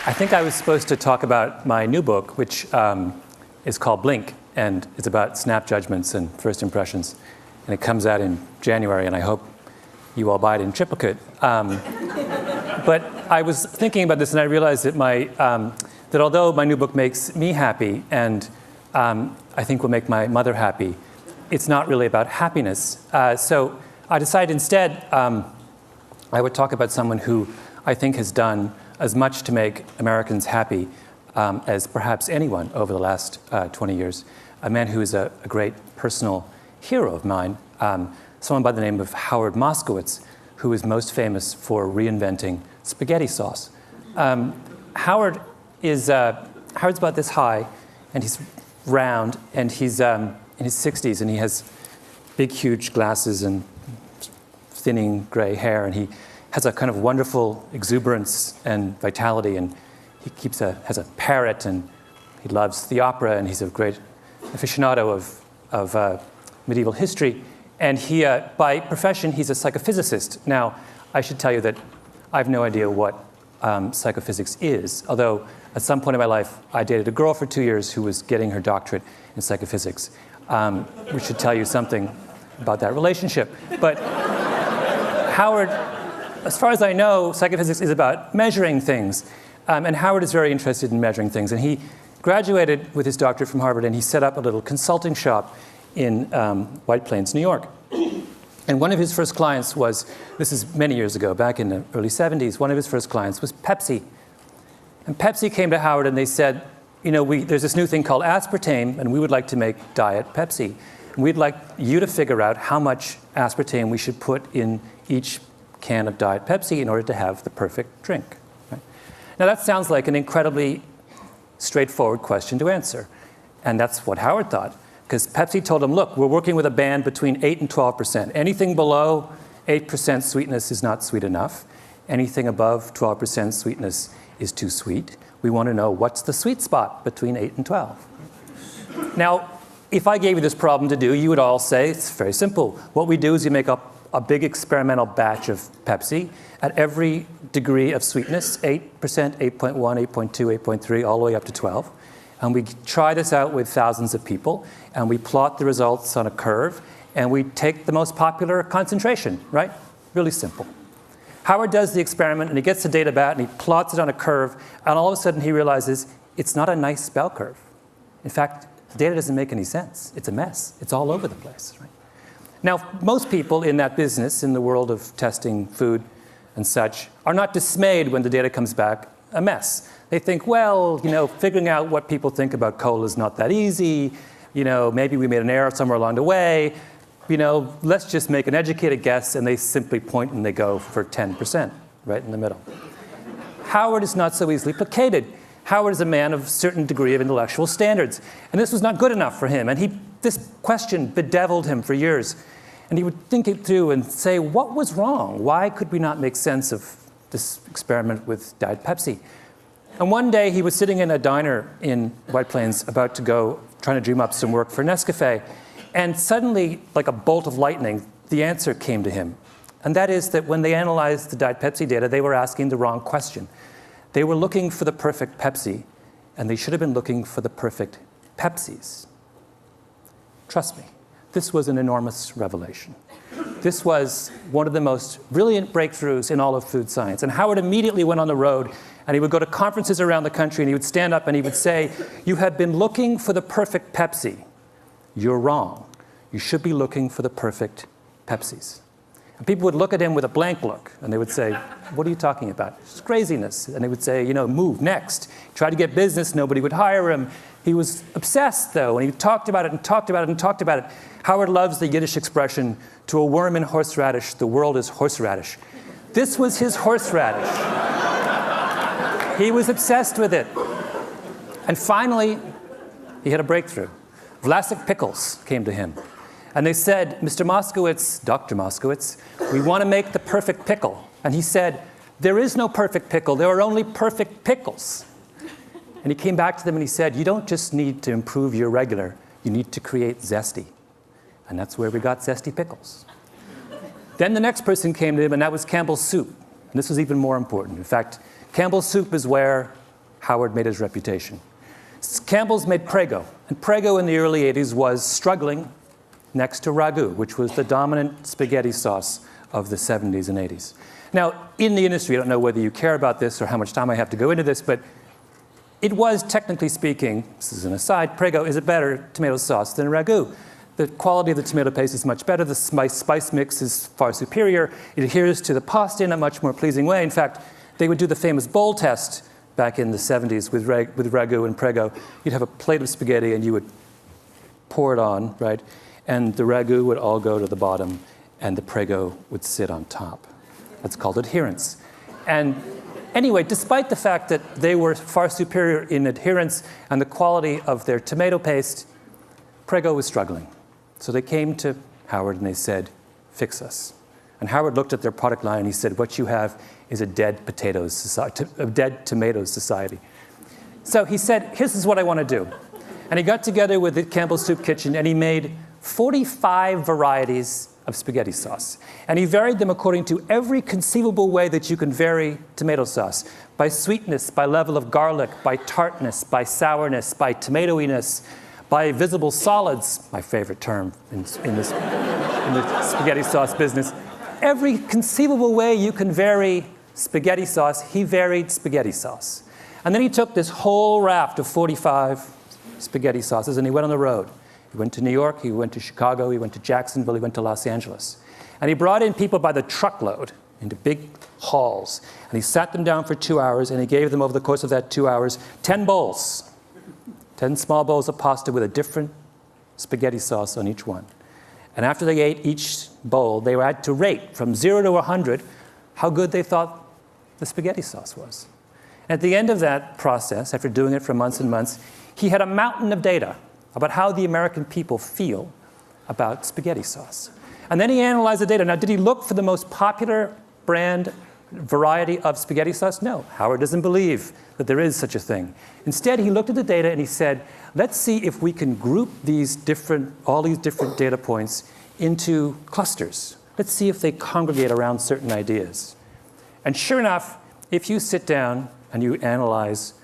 I think I was supposed to talk about my new book, which is called Blink, and it's about snap judgments and first impressions. And it comes out in January, and I hope you all buy it in triplicate. But I was thinking about this, and I realized that that although my new book makes me happy, and I think will make my mother happy, it's not really about happiness. So I decided instead I would talk about someone who I think has done as much to make Americans happy as perhaps anyone over the last 20 years. A man who is a great personal hero of mine, someone by the name of Howard Moskowitz, who is most famous for reinventing spaghetti sauce. Howard's about this high, and he's round, and he's in his 60s, and he has big, huge glasses and thinning gray hair, and he has a kind of wonderful exuberance and vitality, and he has a parrot, and he loves the opera, and he's a great aficionado of medieval history. And he, by profession, he's a psychophysicist. Now, I should tell you that I have no idea what psychophysics is, although at some point in my life, I dated a girl for 2 years who was getting her doctorate in psychophysics, which should tell you something about that relationship. But Howard, as far as I know, psychophysics is about measuring things. And Howard is very interested in measuring things. And he graduated with his doctorate from Harvard, and he set up a little consulting shop in White Plains, New York. And one of his first clients was, this is many years ago, back in the early 70s, one of his first clients was Pepsi. And Pepsi came to Howard and they said, you know, there's this new thing called aspartame, and we would like to make Diet Pepsi. And we'd like you to figure out how much aspartame we should put in each can of Diet Pepsi in order to have the perfect drink. Right? Now that sounds like an incredibly straightforward question to answer. And that's what Howard thought. Because Pepsi told him, look, we're working with a band between 8 and 12%. Anything below 8% sweetness is not sweet enough. Anything above 12% sweetness is too sweet. We want to know what's the sweet spot between 8 and 12. Now, if I gave you this problem to do, you would all say, it's very simple. What we do is you make up a big experimental batch of Pepsi at every degree of sweetness, 8%, 8.1, 8.2, 8.3, all the way up to 12. And we try this out with thousands of people, and we plot the results on a curve, and we take the most popular concentration, right? Really simple. Howard does the experiment, and he gets the data back, and he plots it on a curve, and all of a sudden he realizes it's not a nice bell curve. In fact, the data doesn't make any sense. It's a mess. It's all over the place, right? Now, most people in that business, in the world of testing food and such, are not dismayed when the data comes back a mess. They think, well, you know, figuring out what people think about cola is not that easy. You know, maybe we made an error somewhere along the way. You know, let's just make an educated guess, and they simply point and they go for 10%, right in the middle. Howard is not so easily placated. Howard is a man of a certain degree of intellectual standards, and this was not good enough for him. And this question bedeviled him for years. And he would think it through and say, what was wrong? Why could we not make sense of this experiment with Diet Pepsi? And one day he was sitting in a diner in White Plains about to go, trying to dream up some work for Nescafe. And suddenly, like a bolt of lightning, the answer came to him. And that is that when they analyzed the Diet Pepsi data, they were asking the wrong question. They were looking for the perfect Pepsi, and they should have been looking for the perfect Pepsis. Trust me, this was an enormous revelation. This was one of the most brilliant breakthroughs in all of food science. And Howard immediately went on the road, and he would go to conferences around the country, and he would stand up and he would say, you have been looking for the perfect Pepsi. You're wrong. You should be looking for the perfect Pepsis. And people would look at him with a blank look, and they would say, what are you talking about? It's craziness. And they would say, you know, move, next. He tried to get business, nobody would hire him. He was obsessed, though, and he talked about it and talked about it and talked about it. Howard loves the Yiddish expression, to a worm in horseradish, the world is horseradish. This was his horseradish. He was obsessed with it. And finally, he had a breakthrough. Vlasic Pickles came to him. And they said, Mr. Moskowitz, Dr. Moskowitz, we want to make the perfect pickle. And he said, there is no perfect pickle. There are only perfect pickles. And he came back to them and he said, you don't just need to improve your regular. You need to create zesty. And that's where we got zesty pickles. Then the next person came to him, and that was Campbell's Soup. And this was even more important. In fact, Campbell's Soup is where Howard made his reputation. Campbell's made Prego. And Prego in the early 80s was struggling next to ragu, which was the dominant spaghetti sauce of the 70s and 80s. Now, in the industry, I don't know whether you care about this or how much time I have to go into this, but it was, technically speaking, this is an aside, Prego is a better tomato sauce than ragu. The quality of the tomato paste is much better. The spice mix is far superior. It adheres to the pasta in a much more pleasing way. In fact, they would do the famous bowl test back in the 70s with ragu and Prego. You'd have a plate of spaghetti and you would pour it on, right? And the ragu would all go to the bottom and the Prego would sit on top. That's called adherence. And anyway, despite the fact that they were far superior in adherence and the quality of their tomato paste, Prego was struggling. So they came to Howard and they said, fix us. And Howard looked at their product line and he said, what you have is a dead potatoes society, a dead tomatoes society. So he said, this is what I want to do. And he got together with the Campbell's Soup Kitchen and he made 45 varieties of spaghetti sauce. And he varied them according to every conceivable way that you can vary tomato sauce. By sweetness, by level of garlic, by tartness, by sourness, by tomatoiness, by visible solids, my favorite term in the spaghetti sauce business. Every conceivable way you can vary spaghetti sauce, he varied spaghetti sauce. And then he took this whole raft of 45 spaghetti sauces and he went on the road. He went to New York, he went to Chicago, he went to Jacksonville, he went to Los Angeles. And he brought in people by the truckload into big halls. And he sat them down for 2 hours and he gave them over the course of that 2 hours 10 bowls. 10 small bowls of pasta with a different spaghetti sauce on each one. And after they ate each bowl, they had to rate from 0 to 100 how good they thought the spaghetti sauce was. And at the end of that process, after doing it for months and months, he had a mountain of data about how the American people feel about spaghetti sauce. And then he analyzed the data. Now, did he look for the most popular brand variety of spaghetti sauce? No. Howard doesn't believe that there is such a thing. Instead, he looked at the data and he said, let's see if we can group all these different data points into clusters. Let's see if they congregate around certain ideas. And sure enough, if you sit down and you analyze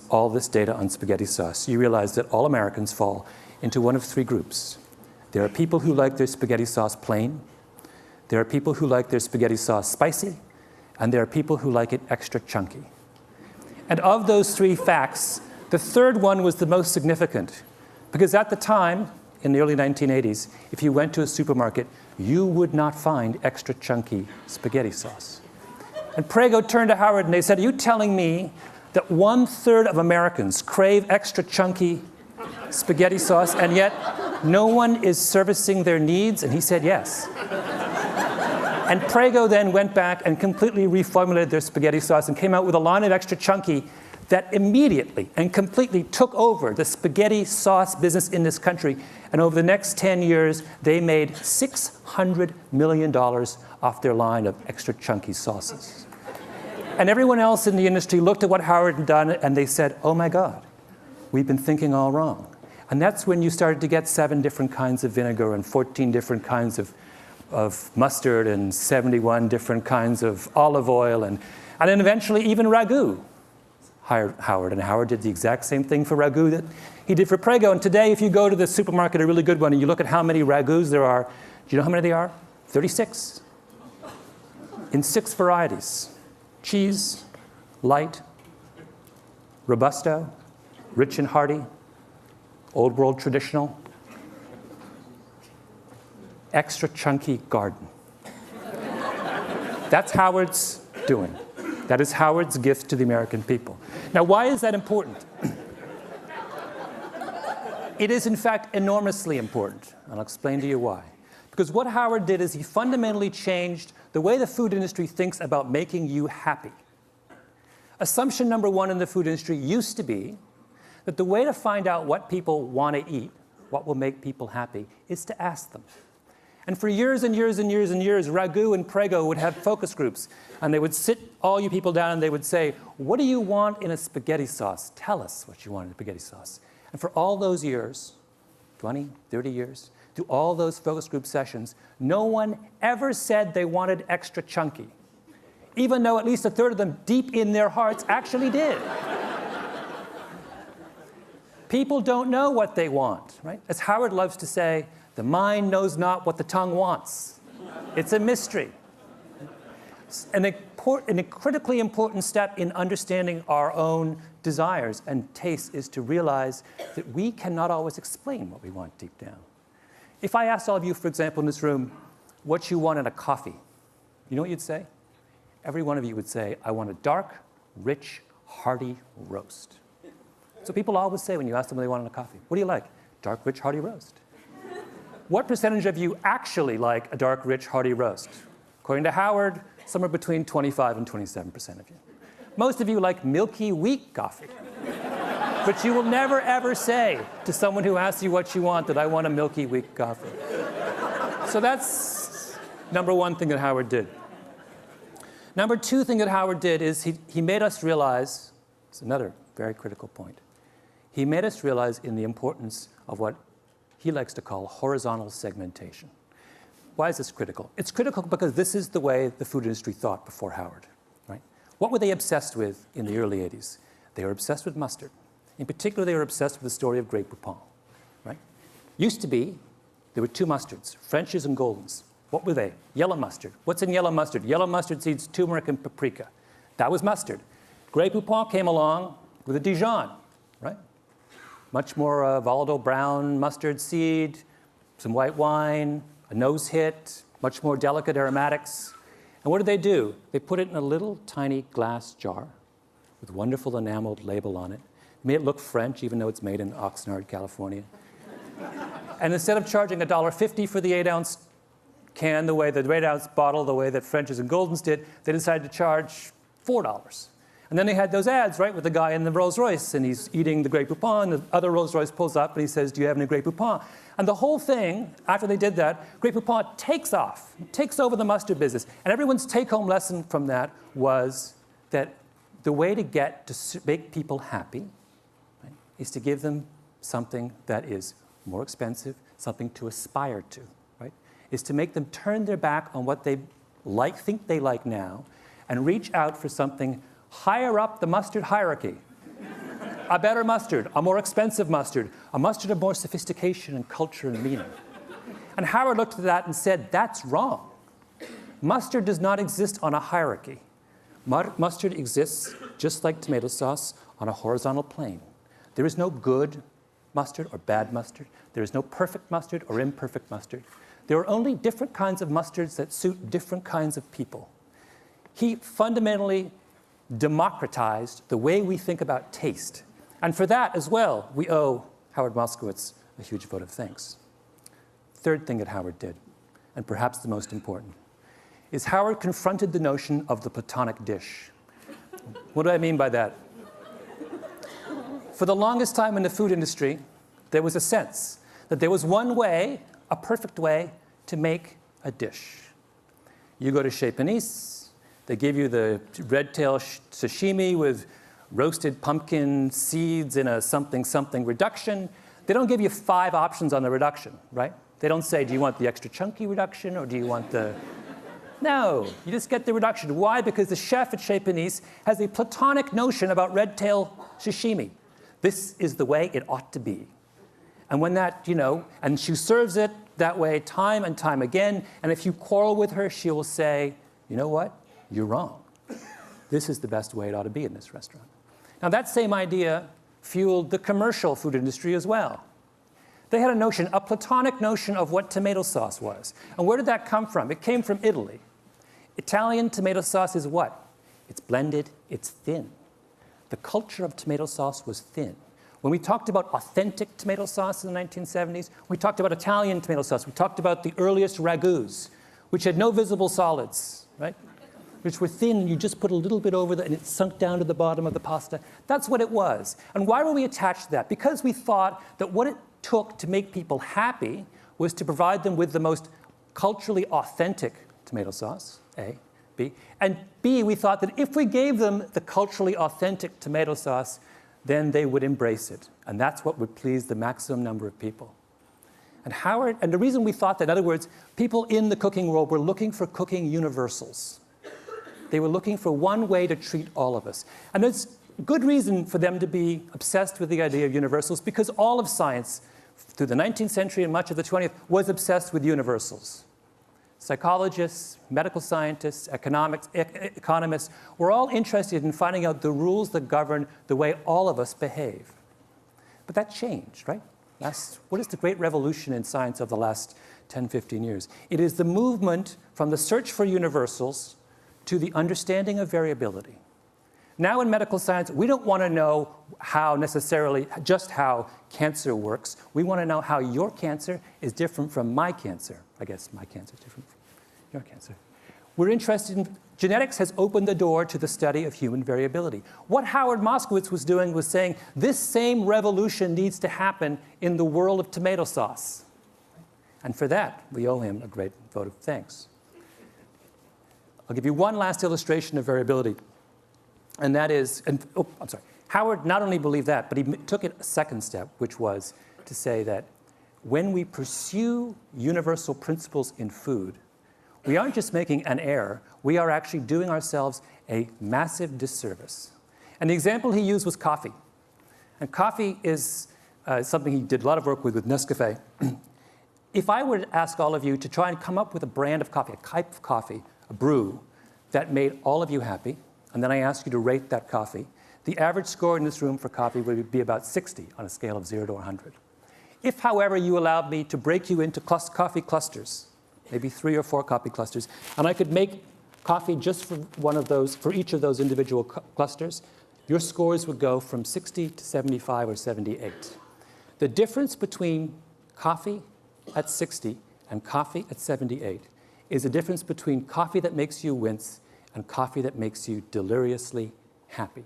all this data on spaghetti sauce, you realize that all Americans fall into one of three groups. There are people who like their spaghetti sauce plain. There are people who like their spaghetti sauce spicy. And there are people who like it extra chunky. And of those three facts, the third one was the most significant. Because at the time, in the early 1980s, if you went to a supermarket, you would not find extra chunky spaghetti sauce. And Prego turned to Howard and they said, are you telling me that 1/3 of Americans crave extra chunky spaghetti sauce and yet no one is servicing their needs? And he said yes. And Prego then went back and completely reformulated their spaghetti sauce and came out with a line of extra chunky that immediately and completely took over the spaghetti sauce business in this country. And over the next 10 years, they made $600 million off their line of extra chunky sauces. And everyone else in the industry looked at what Howard had done and they said, oh my God, we've been thinking all wrong. And that's when you started to get 7 different kinds of vinegar and 14 different kinds of mustard and 71 different kinds of olive oil. And then eventually even ragu hired Howard. And Howard did the exact same thing for ragu that he did for Prego. And today, if you go to the supermarket, a really good one, and you look at how many ragus there are, do you know how many they are? 36. In 6 varieties. Cheese, light, robusto, rich and hearty, old world traditional, extra chunky garden. That's Howard's doing. That is Howard's gift to the American people. Now, why is that important? It is, in fact, enormously important. And I'll explain to you why. Because what Howard did is he fundamentally changed the way the food industry thinks about making you happy. Assumption number 1 in the food industry used to be that the way to find out what people want to eat what will make people happy is to ask them. And for years and years and years and years, Ragu and Prego would have focus groups. And they would sit all you people down and they would say, what do you want in a spaghetti sauce? Tell us what you want in a spaghetti sauce. And for all those years, 20, 30 years, through all those focus group sessions, no one ever said they wanted extra chunky, even though at least a third of them deep in their hearts actually did. People don't know what they want, right? As Howard loves to say, the mind knows not what the tongue wants. It's a mystery. And a critically important step in understanding our own desires and tastes is to realize that we cannot always explain what we want deep down. If I asked all of you, for example, in this room, what you want in a coffee, you know what you'd say? Every one of you would say, I want a dark, rich, hearty roast. So people always say when you ask them what they want in a coffee, what do you like? Dark, rich, hearty roast. What percentage of you actually like a dark, rich, hearty roast? According to Howard, somewhere between 25 and 27% of you. Most of you like milky, weak coffee. But you will never, ever say to someone who asks you what you want that I want a milky, weak coffee. So that's number one thing that Howard did. Number two thing that Howard did is he made us realize, it's another very critical point, he made us realize in the importance of what he likes to call horizontal segmentation. Why is this critical? It's critical because this is the way the food industry thought before Howard, right? What were they obsessed with in the early 80s? They were obsessed with mustard. In particular, they were obsessed with the story of Grey Poupon, right? Used to be, there were two mustards, French's and Golden's. What were they? Yellow mustard. What's in yellow mustard? Yellow mustard seeds, turmeric, and paprika. That was mustard. Grey Poupon came along with a Dijon, right? Much more volatile brown mustard seed, some white wine, a nose hit, much more delicate aromatics. And what did they do? They put it in a little tiny glass jar with a wonderful enameled label on it. Made it look French, even though it's made in Oxnard, California. And instead of charging $1.50 for the 8-ounce can, the 8-ounce bottle, the way that French's and Golden's did, they decided to charge $4. And then they had those ads, right, with the guy in the Rolls Royce, and he's eating the Grey Poupon, the other Rolls Royce pulls up, and he says, do you have any Grey Poupon? And the whole thing, after they did that, Grey Poupon takes off, takes over the mustard business. And everyone's take-home lesson from that was that the way to get to make people happy, right, is to give them something that is more expensive, something to aspire to, right? Is to make them turn their back on what they like, think they like now, and reach out for something higher up the mustard hierarchy. A better mustard, a more expensive mustard, a mustard of more sophistication and culture and meaning. And Howard looked at that and said, that's wrong. Mustard does not exist on a hierarchy. Mustard exists, just like tomato sauce, on a horizontal plane. There is no good mustard or bad mustard. There is no perfect mustard or imperfect mustard. There are only different kinds of mustards that suit different kinds of people. He fundamentally democratized the way we think about taste. And for that as well, we owe Howard Moskowitz a huge vote of thanks. Third thing that Howard did, and perhaps the most important, is Howard confronted the notion of the Platonic dish. What do I mean by that? For the longest time in the food industry, there was a sense that there was one way, a perfect way, to make a dish. You go to Chez Panisse, they give you the red tail sashimi with roasted pumpkin seeds in a something reduction. They don't give you 5 options on the reduction, right? They don't say, do you want the extra chunky reduction or do you want the... No, you just get the reduction. Why? Because the chef at Chez Panisse has a Platonic notion about red tail sashimi. This is the way it ought to be. And when that, and she serves it that way time and time again, and if you quarrel with her, she will say, you know what? You're wrong. This is the best way it ought to be in this restaurant. Now that same idea fueled the commercial food industry as well. They had a notion, a Platonic notion of what tomato sauce was. And where did that come from? It came from Italy. Italian tomato sauce is what? It's blended, it's thin. The culture of tomato sauce was thin. When we talked about authentic tomato sauce in the 1970s, we talked about Italian tomato sauce. We talked about the earliest ragus, which had no visible solids, right? Which were thin, you just put a little bit over and it sunk down to the bottom of the pasta. That's what it was. And why were we attached to that? Because we thought that what it took to make people happy was to provide them with the most culturally authentic tomato sauce, A, B. And B, we thought that if we gave them the culturally authentic tomato sauce, then they would embrace it. And that's what would please the maximum number of people. And the reason we thought that, in other words, people in the cooking world were looking for cooking universals. They were looking for one way to treat all of us. And there's good reason for them to be obsessed with the idea of universals, because all of science, through the 19th century and much of the 20th, was obsessed with universals. Psychologists, medical scientists, economists were all interested in finding out the rules that govern the way all of us behave. But that changed, right? What is the great revolution in science of the last 10, 15 years? It is the movement from the search for universals to the understanding of variability. Now in medical science, we don't want to know just how cancer works. We want to know how your cancer is different from my cancer. I guess my cancer is different from your cancer. We're interested in genetics has opened the door to the study of human variability. What Howard Moskowitz was doing was saying this same revolution needs to happen in the world of tomato sauce. And for that, we owe him a great vote of thanks. I'll give you one last illustration of variability. And that is, Howard not only believed that, but he took it a second step, which was to say that when we pursue universal principles in food, we aren't just making an error, we are actually doing ourselves a massive disservice. And the example he used was coffee. And coffee is something he did a lot of work with Nescafé. If I were to ask all of you to try and come up with a brand of coffee, a type of coffee, a brew, that made all of you happy, and then I asked you to rate that coffee, the average score in this room for coffee would be about 60 on a scale of 0 to 100. If, however, you allowed me to break you into coffee clusters, maybe 3 or 4 coffee clusters, and I could make coffee just for for each of those individual clusters, your scores would go from 60 to 75 or 78. The difference between coffee at 60 and coffee at 78 is a difference between coffee that makes you wince and coffee that makes you deliriously happy.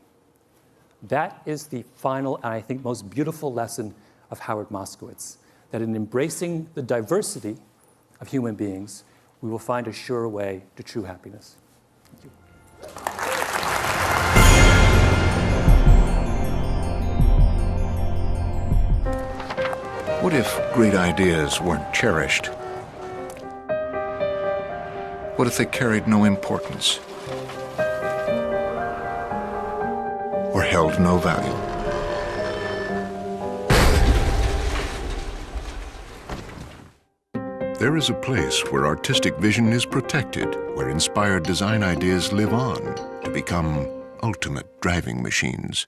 That is the final and I think most beautiful lesson of Howard Moskowitz, that in embracing the diversity of human beings, we will find a sure way to true happiness. Thank you. What if great ideas weren't cherished? What if they carried no importance? Or held no value? There is a place where artistic vision is protected, where inspired design ideas live on to become ultimate driving machines.